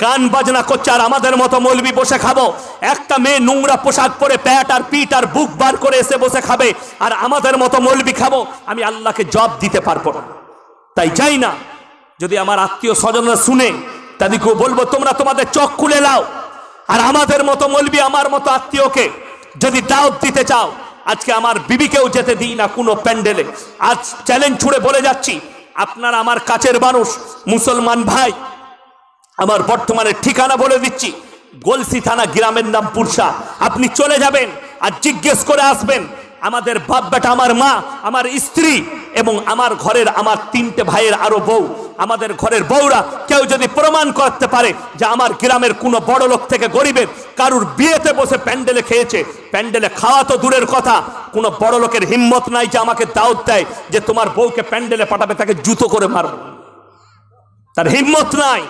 গান বাজনা করছে আর আমাদের মতো মৌলবি বসে খাবো। একটা মেয়ে নোংরা পোশাক পরে প্যাট আর পিঠ আর বুক বার করে এসে বসে খাবে আর আমাদের মতো মৌলবি খাবো, আমি আল্লাহকে জবাব দিতে পারবো না। তাই চাই না যদি আমার আত্মীয় স্বজনরা শুনে তাদেরকেও বলবো তোমরা তোমাদের চোখ খুলে নাও, আর আমাদের মতো মৌলবি আমার মতো আত্মীয়কে যদি দাওয়াত দিতে চাও, আজকে আমার বিবিকেও যেতে দিই না কোনো প্যান্ডেলে। আজ চ্যালেঞ্জ ছুড়ে বলে যাচ্ছি, আপনারা আমার কাছের মানুষ মুসলমান ভাই, আমার বর্তমানে ঠিকানা বলে দিচ্ছি, গলসি থানা, গ্রামের নাম পুরসা। আপনি চলে যাবেন আর জিজ্ঞেস করে আসবেন আমাদের বাপ বেটা, আমার মা, আমার স্ত্রী এবং আমার ঘরের আমার 3টে ভাইয়ের আরো বউ, আমাদের ঘরের বউরা কেউ যদি প্রমাণ করতে পারে যে আমার গ্রামের কোনো বড় লোক থেকে গরিবের কারুর বিয়েতে বসে প্যান্ডেলে খেয়েছে, প্যান্ডেলে খাওয়া তো দূরের কথা, কোনো বড় লোকের হিম্মত নাই যে আমাকে দাওয়াত দেয় যে তোমার বউকে প্যান্ডেলে পাঠাবে, তাকে জুতো করে মারব, তার হিম্মত নাই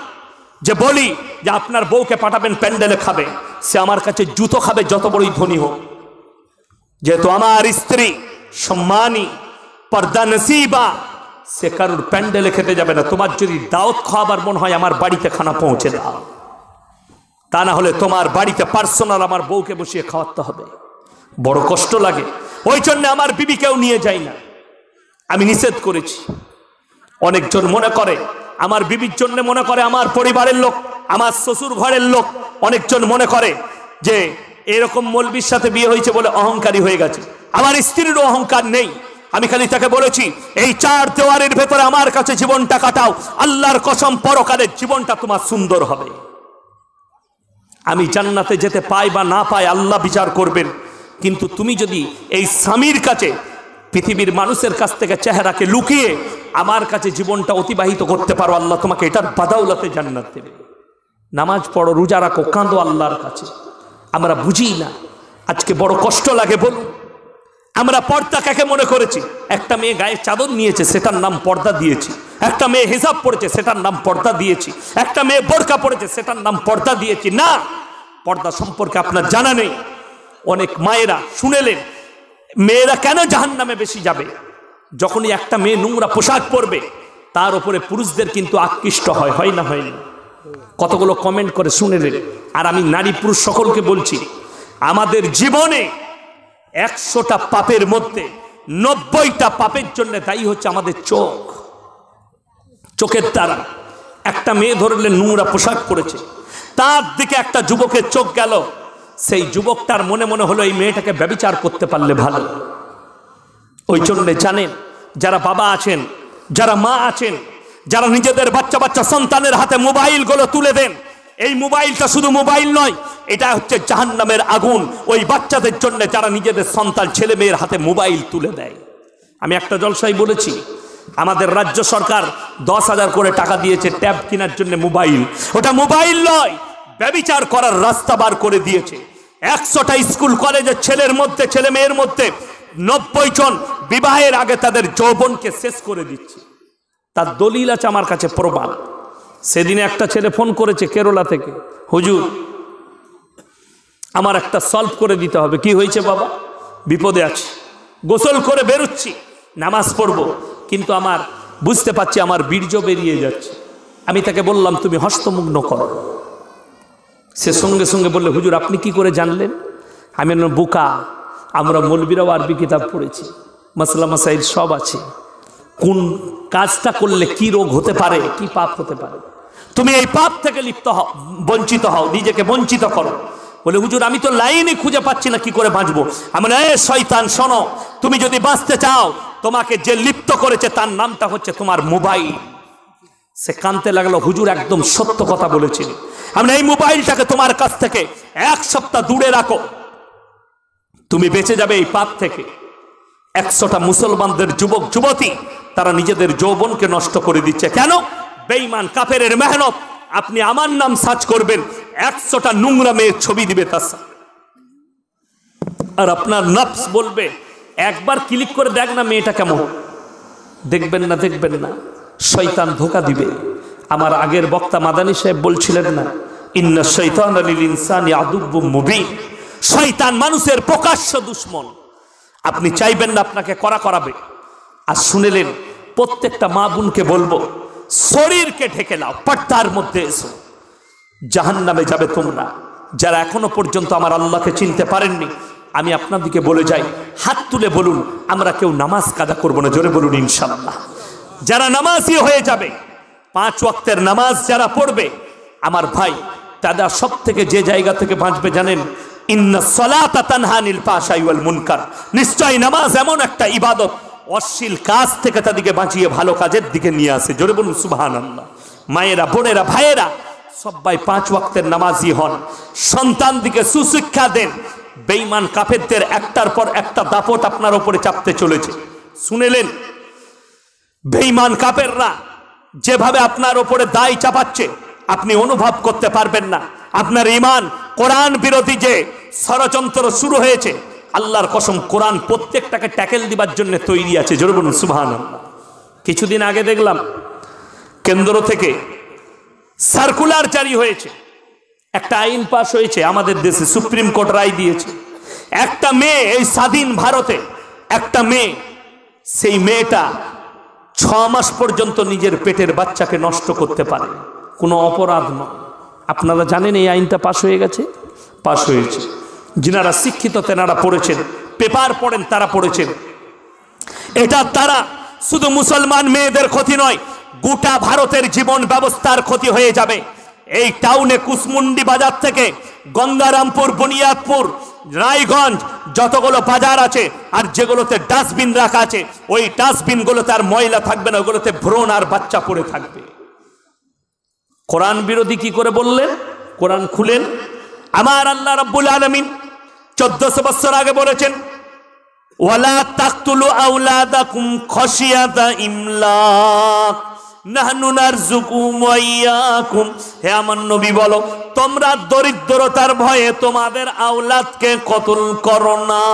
যে বলি যে আপনার বউকে পাঠাবেন প্যান্ডেলে খাবে, সে আমার কাছে জুতো খাবে যত বড়ই ধনী হোক। যেহেতু আমার স্ত্রী সম্মানী পর্দা নসিবা, সে কারুর প্যান্ডেলে খেতে যাবে না। তোমার যদি দাওয়াত খাওয়াবার মন হয় আমার বাড়িতে খানা পৌঁছে দাও, তা না হলে তোমার বাড়িতে পার্সোনাল আমার বউকে বসিয়ে খাওয়াতে হবে। বড় কষ্ট লাগে, ওই জন্য আমার বিবিকেও নিয়ে যাই না, আমি নিষেধ করেছি। অনেকজন মনে করে আমার বিবির জন্য, মনে করে আমার পরিবারের লোক, আমার শ্বশুর ঘরের লোক, অনেকজন মনে করে যে এরকম মৌলবীর সাথে বিয়ে হয়েছে বলে অহংকারী হয়ে গেছে। আমার স্ত্রীরও অহংকার নেই, আমি খালি তাকে বলেছি এই 4 দেওয়ারের ভেতরে আমার কাছে জীবনটা কাটাও, আল্লাহর কসম পরকালের জীবনটা তোমার সুন্দর হবে। আমি জান্নাতে যেতে পাই বা না পাই আল্লাহ বিচার করবেন, কিন্তু তুমি যদি এই স্বামীর কাছে পৃথিবীর মানুষের কাছ থেকে চেহারাকে লুকিয়ে আমার কাছে জীবনটা অতিবাহিত করতে পারো, আল্লাহ তোমাকে এটার বাদাউলাতে জান্নাত দেবে। নামাজ পড়ো, রোজা রাখো, কাঁদো আল্লাহর কাছে। আমরা বুঝি না, আজকে বড় কষ্ট লাগে। বলুন আমরা পর্দা কাকে মনে করেছি? একটা মেয়ে গায়ে চাদর নিয়েছে সেটার নাম পর্দা দিয়েছি, একটা মেয়ে হিজাব পড়েছে সেটার নাম পর্দা দিয়েছি, একটা মেয়ে বোরকা পড়েছে সেটার নাম পর্দা দিয়েছি। না, পর্দা সম্পর্কে আপনার জানা নেই। অনেক মায়েরা শুনেলেন মেয়েরা কেন জাহান্নামে বেশি যাবে? যখনই একটা মেয়ে নোংরা পোশাক পরবে তার উপরে পুরুষদের কিন্তু আকৃষ্ট হয়, হয় না? হয় না? কতগুলো কমেন্ট করে শুনেলেন। আর আমি নারী পুরুষ সকলকে বলছি, আমাদের জীবনে 100টা পাপের মধ্যে 90টা পাপের জন্য দায়ী হচ্ছে আমাদের চোখ। চোখের দ্বারা একটা মেয়ে ধরলে নোংরা পোশাক পরেছে, তার দিকে একটা যুবকের চোখ গেল, সেই যুবকটার মনে মনে হলো এই মেয়েটাকে ব্যভিচার করতে পারলে ভালো। ওই জন্য জানেন, যারা বাবা আছেন, যারা মা আছেন, যারা নিজেদের বাচ্চা বাচ্চা সন্তানের হাতে মোবাইলগুলো তুলে দেন, এই মোবাইলটা শুধু মোবাইল নয়, এটা হচ্ছে জাহান্নামের আগুন ওই বাচ্চাদের জন্য যারা নিজেদের সন্তান ছেলে মেয়ের হাতে মোবাইল তুলে দেয়। আমি একটা জলসায় বলেছি, আমাদের রাজ্য সরকার 10,000 করে টাকা দিয়েছে ট্যাব কেনার জন্য মোবাইল। ওটা মোবাইল নয়, ব্যভিচার করার রাস্তা বার করে দিয়েছে। 100টা স্কুল কলেজের ছেলের মধ্যে, ছেলে মেয়ের মধ্যে 90 জন বিবাহের আগে তাদের যৌবনকে শেষ করে দিচ্ছে। তার দলিল আছে আমার কাছে, প্রমাণ। সেদিনে একটা ছেলে ফোন করেছে কেরলা থেকে, হুজুর আমার একটা সলভ করে দিতে হবে। কি হয়েছে বাবা? বিপদে আছি, গোসল করে বেরোচ্ছি, নামাজ পড়বো, কিন্তু আমার বুঝতে পারছি আমার বীর্য বেরিয়ে যাচ্ছে। আমি তাকে বললাম তুমি হস্তমুগ্ন করো। সে সঙ্গে সঙ্গে বললে হুজুর আপনি কি করে জানলেন? আমি বললাম বোকা, আমরা মৌলবীরাও আরবি কিতাব পড়েছি, মাসলা মাসাইল সব আছে, কোন কাজটা করলে কি রোগ হতে পারে, কি পাপ হতে পারে। তুমি এই পাপ থেকে লিপ্ত হও, বঞ্চিত হও, নিজেকে বঞ্চিত করো। বলে হুজুর আমি তো লাইনই খুঁজে পাচ্ছি না, কি করে বাঁচবো? আমি বলি এ শয়তান শোনো, তুমি যদি বাঁচতে চাও তোমাকে যে লিপ্ত করেছে তার নামটা হচ্ছে তোমার মোবাইল। সে কাঁদতে লাগলো, হুজুর একদম সত্য কথা বলেছেন, আমি এই মোবাইলটাকে তোমার কাছ থেকে 1 সপ্তাহ দূরে রাখো, তুমি বেঁচে যাবে এই পাপ থেকে। 100টা মুসলমানদের যুবক যুবতী তারা নিজেদের যৌবনকে নষ্ট করে দিচ্ছে। কেন? বেঈমান কাফেরের মেহনত। আপনি আমার নাম সার্চ করবেন, 100টা নোংরা মেয়ের ছবি দিবে তার সাথে, আর আপনার নফস বলবে একবার ক্লিক করে দেখ না মেয়েটা কেমন। দেখবেন না, দেখবেন না, শয়তান ধোঁকা দিবে। আমার আগের বক্তা মাদানী সাহেব বলছিলেন না, ইন্না শাইতানা লিল ইনসানি আদুব্বুম মুবিন, শয়তান মানুষের প্রকাশ্য দুশমন। আপনি চাইবেন না আপনাকে করাবে। আর শুনেলেন, প্রত্যেকটা মা বোনকে বলবো শরীরকে ঢেকে নাও, পর্দার মধ্যে এসো। জাহান্নামে যাবে তোমরা। যারা এখনো পর্যন্ত আমার আল্লাহকে চিনতে পারেননি, আমি আপনাদেরকে বলে যাই, হাত তুলে বলুন আমরা কেউ নামাজ কাজা করবো না। জোরে বলুন ইনশাআল্লাহ। যারা নামাজি হয়ে যাবে, 5 ওয়াক্তের নামাজ যারা পড়বে, আমার ভাই তারা সব থেকে যে জায়গা থেকে বাঁচবে জানেন? ইন্নাস সালাতা তানহা আনিল ফাহশাই ওয়াল মুনকার। নিশ্চয়ই নামাজ এমন একটা ইবাদত, অশ্লীল কাজ থেকে তাদেরকে বাঁচিয়ে ভালো কাজের দিকে নিয়ে আসে। জোরে বলুন সুবহানাল্লাহ। মায়েরা, বোনেরা, ভাইয়েরা সবাই 5 ওয়াক্তের নামাজি হন, সন্তান দিকে সুশিক্ষা দেন। বেঈমান কাফেরদের একটার পর একটা দাপট আপনার উপরে চাপতে চলেছে। শুনেলেন বেঈমান কাফেররা যেভাবে আপনার উপরে দায় চাপাচ্ছে, আপনি অনুভব করতে পারবেন না। আপনার ঈমান কোরআন বিরোধী যে ষড়যন্ত্র শুরু হয়েছে, আল্লাহর কসম কোরআন প্রত্যেকটাকে ট্যাকেল দিবার জন্য তৈরি আছে। জোরে বলুন সুবহানাল্লাহ। কিছুদিন আগে দেখলাম কেন্দ্র থেকে সার্কুলার জারি হয়েছে, একটা আইন পাশ হয়েছে আমাদের দেশে, সুপ্রিম কোর্ট রায় দিয়েছে। একটা মেয়ে, এই স্বাধীন ভারতে একটা মেয়ে, সেই মেয়েটা 6 মাস পর্যন্ত নিজের পেটের বাচ্চাকে নষ্ট করতে পারে, কোনো অপরাধ নয়। আপনারা জানেন এই আইনটা পাশ হয়ে গেছে, পাশ হয়েছে। যিনারা শিক্ষিত তেনারা পড়েছেন, পেপার পড়েন তারা পড়েছেন। এটা তারা শুধু মুসলমান মেয়েদের ক্ষতি নয়, গোটা ভারতের জীবন ব্যবস্থার ক্ষতি হয়ে যাবে। এই টাউনে কুসমুন্ডি বাজার থেকে গঙ্গারামপুর, বুনিয়াদপুর, রায়গঞ্জ যতগুলো বাজার আছে, আর যেগুলোতে ডাস্টবিন রাখা আছে, ওই ডাস্টবিনগুলোতে আর ময়লা থাকবে না, ওগুলোতে ভ্রূণ আর বাচ্চা পড়ে থাকবে। কোরআন বিরোধী কি করে বললেন? কোরআন খুলেন, আমার আল্লাহ রাব্বুল আলামিন 1400 বছর আগে বলেছেন, ওয়ালা তাকতুলু আওলাদাকুম খাশিয়াতা ইমলাক নাহনু নারযুকুহুম ওয়া ইয়াকুম। হে আমার নবী বলো, তোমরা দরিদ্রতার ভয়ে তোমাদের আওলাদকে কতল করো না।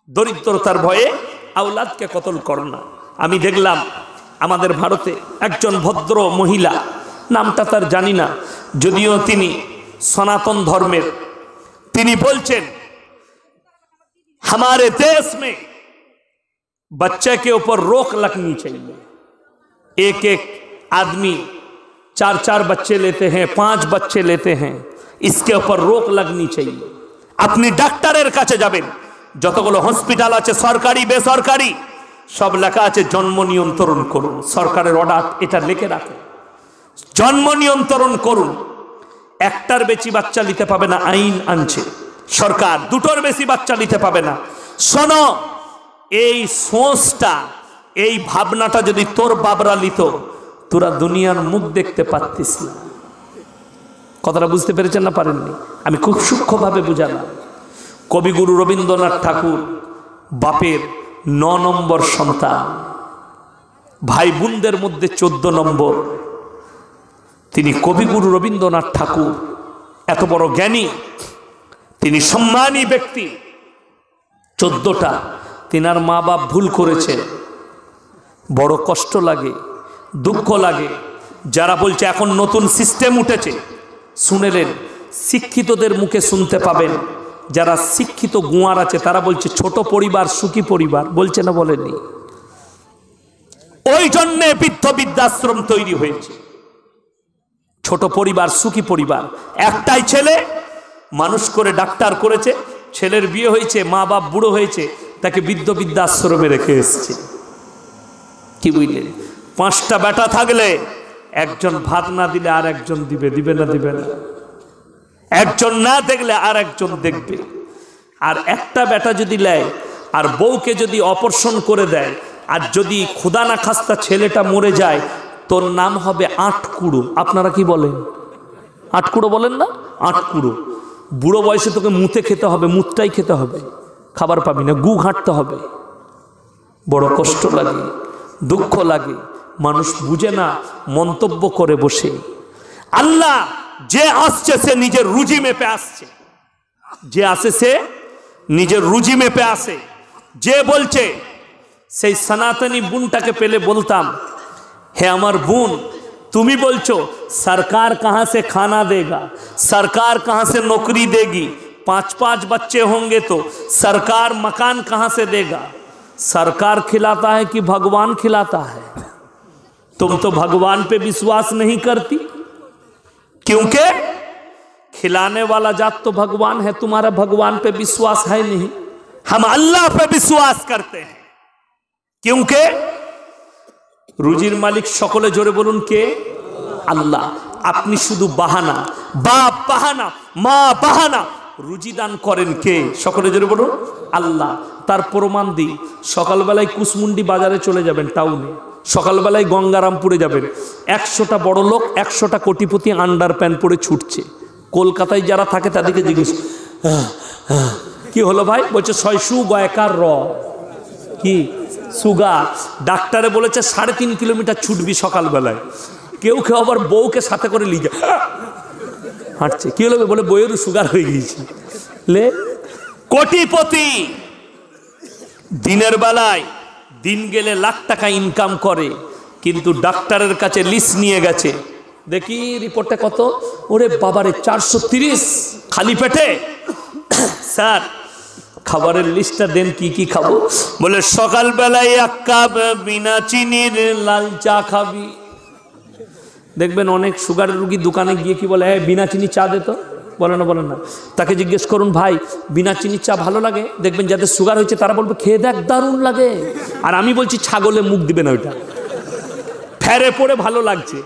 দরিদ্রতার ভয়ে আওলাদকে কতল করো না। আমি দেখলাম আমাদের ভারতে একজন ভদ্র মহিলা, নামটা তার জানি না, যদিও তিনি সনাতন ধর্মের, তিনি বলছেন हमारे देश में बच्चे के ऊपर रोक लगनी चाहिए। एक एक आदमी 4-4 बच्चे लेते हैं, 5 बच्चे लेते हैं, इसके ऊपर रोक लगनी चाहिए। अपनी ডাক্তারের কাছে যাবেন, যতগুলো হসপিটাল আছে সরকারি বেসরকারি সব লেখা আছে জন্ম নিয়ন্ত্রণ করুন। সরকারের অর্ডার এটা লিখে রাখুন, জন্ম নিয়ন্ত্রণ করুন। একটার বেশি বাচ্চা নিতে পাবে না, আইন আনছে সরকার। 2টোর বেশি বাচ্চা নিতে পাবে না। শোনো, এই সোচটা, এই ভাবনাটা যদি তোর বাবরা লিত, তোরা দুনিয়ার মুখ দেখতে পারতিস না। কথাটা বুঝতে পেরেছেন না পারেননি? আমি খুব সূক্ষ্মভাবে বুঝালাম। কবিগুরু রবীন্দ্রনাথ ঠাকুর বাপের 9 নম্বর সন্তান, ভাই বোনদের মধ্যে 14 নম্বর। তিনি কবিগুরু রবীন্দ্রনাথ ঠাকুর এত বড় জ্ঞানী, তিনি সম্মানী ব্যক্তি। 14টা তিনার মা বাপ ভুল করেছে, বড় কষ্ট লাগে, দুঃখ লাগে। যারা বলছে এখন নতুন সিস্টেম উঠেছে, শুনেলেন শিক্ষিতদের মুখে শুনতে পাবেন, যারা শিক্ষিত গুয়ার আছে তারা বলছে ছোট পরিবার সুখী পরিবার, বলছে না বলেনি? ওই জন্যে বৃদ্ধ বৃদ্ধাশ্রম তৈরি হয়েছে। ছোট পরিবার সুখী পরিবার। একটাই ছেলে মানুষ করে ডাক্তার করেছে, ছেলের বিয়ে হয়েছে, মা বাপ বুড়ো হয়েছে, তাকে বৃদ্ধ বৃদ্ধাশ্রমে রেখে এসছে। কি বুঝলেন? 5টা বেটা থাকলে একজন ভাত না দিলে আর একজন দিবে, দিবে না? দিবে না। একজন না দেখলে আর একজন দেখবে। আর একটা বেটা যদি নেয় আর বউকে যদি অপারেশন করে দেয়, আর যদি খুদা না খাস্তা ছেলেটা মরে যায়, তোর নাম হবে 8 কুড়ো। আপনারা কি বলেন? 8 কুড়ো বলেন না? 8 কুড়ো। বুড়ো বয়সে তোকে মুতে খেতে হবে, মুতটাই খেতে হবে, খাবার পাবি না, গু ঘাঁটতে হবে। বড় কষ্ট লাগে, দুঃখ লাগে, মানুষ বুঝে না, মন্তব্য করে বসে। আল্লাহ যে আসছে সে নিজের রুজি মেপে আসছে, যে আসে সে নিজের রুজি মেপে আসে। যে বলছে, সেই সনাতনী বোনটাকে পেলে বলতাম, হে আমার বোন, তুমি বলছো सरकार कहाँ से खाना देगा, सरकार कहाँ से नौकरी देगी, 5-5 बच्चे होंगे तो सरकार मकान कहाँ से देगा? सरकार खिलाता है कि भगवान खिलाता है? तुम तो भगवान पे विश्वास नहीं करती, क्योंकि खिलाने वाला जात तो भगवान है, तुम्हारा भगवान पे विश्वास है नहीं। हम अल्लाह पे विश्वास करते हैं, क्योंकि রুজির মালিক সকলে জোরে বলুন কে? আল্লাহ। আপনি শুধু বাহানা, বাপ বাহানা, মা বাহানা, রুজি দান করেন কে? সকলে জোরে বলুন আল্লাহ। তার প্রমাণ দিই, সকালবেলায় কুসমুন্ডি বাজারে চলে যাবেন, টাউনে সকালবেলায় গঙ্গারামপুরে যাবেন, 100টা বড় লোক 100টা কোটিপতি আন্ডার প্যান্ট পরে ছুটছে। কলকাতায় যারা থাকে তাদেরকে জিজ্ঞেস, কি হলো ভাই? বলছে 600 গয়কার র কি সুগার। ডাক্তারে বলেছে 3.5 কিলোমিটার ছুটবি সকালবেলায়। কেউ কেউ আবার বউকে সাথে করে নিয়ে যায়, হাঁটছে। কি হলো? বলে বউয়েরও সুগার হয়ে গিয়েছে। লে কোটিপতি দিনের বেলায় দিন গেলে লাখ টাকা ইনকাম করে, কিন্তু ডাক্তারের কাছে লিস্ট নিয়ে গেছে, দেখি রিপোর্টে কত? ওরে বাবারে 430 খালি পেটে। স্যার খাবারের লিস্টটা দেন, কি কি খাবো? বলে সকালবেলায় 1 কাপ বিনা চিনির লাল চা খাবি। দেখবেন অনেক সুগারের রুগী দোকানে গিয়ে কি বলে, বিনা চিনি চা দে তো। বলে না। তাকে জিজ্ঞেস করুন, ভাই বিনা চিনির চা ভালো লাগে? দেখবেন যাদের সুগার হয়েছে তারা বলবে, খেয়ে দেখ দারুণ লাগে। আর আমি বলছি ছাগলে মুখ দিবে না, ওইটা ফেরে পড়ে ভালো লাগছে।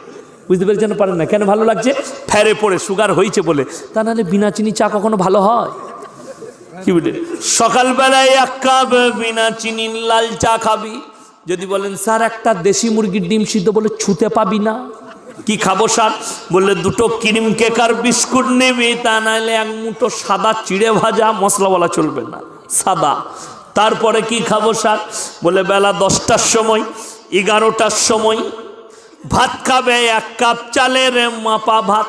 বুঝতে পেরেছেন? পারেন না কেন ভালো লাগছে? ফেরে পড়ে সুগার হয়েছে বলে। তা নাহলে বিনা চিনি চা কখনো ভালো হয়? কি বলে সকালবেলায় 1 কাপ বিনা চিনির লাল চা খাবি। যদি বলেন স্যার একটা দেশি মুরগির ডিম সিদ্ধ, বলে ছুতে পাবি না। কি খাবো স্যার? বললে 2টো ক্রিম কেক আর বিস্কুট নেবে, তা নাহলে 1 মুঠো সাদা চিড়ে ভাজা, মশলাওয়ালা চলবে না, সাদা। তারপরে কি খাবো স্যার? বলে বেলা 10টার সময় 11টার সময় ভাত খাবে, 1 কাপ চালের মাপা ভাত।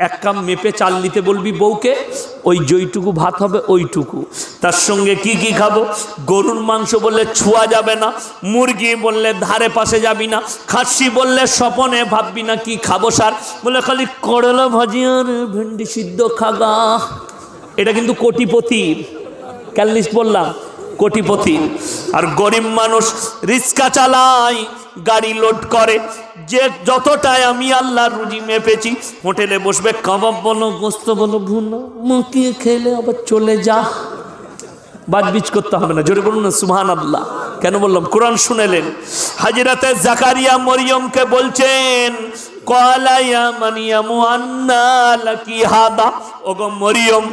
1 কাপ মেপে চাল নিতে বলবি বউকে, ওই যেইটুকু ভাত হবে ওইটুকু। তার সঙ্গে কি কি খাবো? গরুর মাংস বললে ছোঁয়া যাবে না, মুরগি বললে ধারে পাশে যাবি না, খাসি বললে স্বপনে ভাববি না। কি খাবো স্যার? বলে খালি করলা ভাজি আর ভেন্ডি সিদ্ধ খাগা। এটা কিন্তু কোটিপতির ক্যালিস্ট বললাম, কোটিপতি। আর গরিব মানুষ রিক্সা চালায়, গাড়ি লোড করে, যে যতটাই আমি আল্লাহর রুজি মেপেছি, হোটেলে বসবে, কাবাব বলো, গোস্ত বলো, ভুনো মুখিয়ে খেলে আবার চলে যা। বাজবিজ করতে হবে না, জোরে বলুন না সুবহানাল্লাহ। কেন বললাম? কোরআন শুনেলেন। হযরতে জাকারিয়া মরিয়মকে বলছেন, ক্বালা ইয়া মারইয়ামু আন্না লাকি হাদা। ওগো মরিয়ম,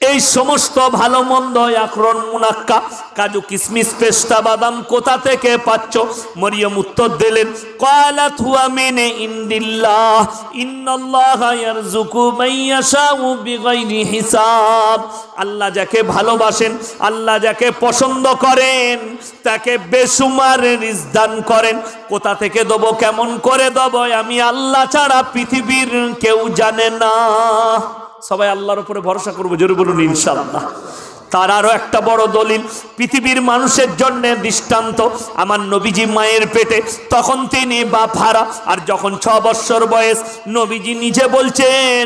এই সমস্ত ভালো মন্দ আকরণ মুনাক্কা কাজু কিশমিশ পেস্তা বাদাম কোথা থেকে পাচ্ছ? মরিয়ম উত্তর দিলেন, ক্বালাত হুয়া মিন ইনদিল্লাহ ইন্নাল্লাহা ইয়ারযুকু মান ইয়াশাউ বিগাইরি হিসাব। আল্লাহ যাকে ভালোবাসেন, আল্লাহ যাকে পছন্দ করেন, তাকে বেসুমার রিজক দান করেন। কোথা থেকে দেব, কেমন করে দেব, আমি আল্লাহ ছাড়া পৃথিবীর কেউ জানে না। সবাই আল্লাহর উপরে ভরসা করবো, জোরে বলুন ইনশাআল্লাহ। তার আরো একটা বড় দলিল, পৃথিবীর মানুষের জন্য দৃষ্টান্ত। আমার নবীজি মায়ের পেটে, তখন তিনি বাপ হারা, আর যখন 6 বৎসর বয়স, নবীজি নিজে বলছেন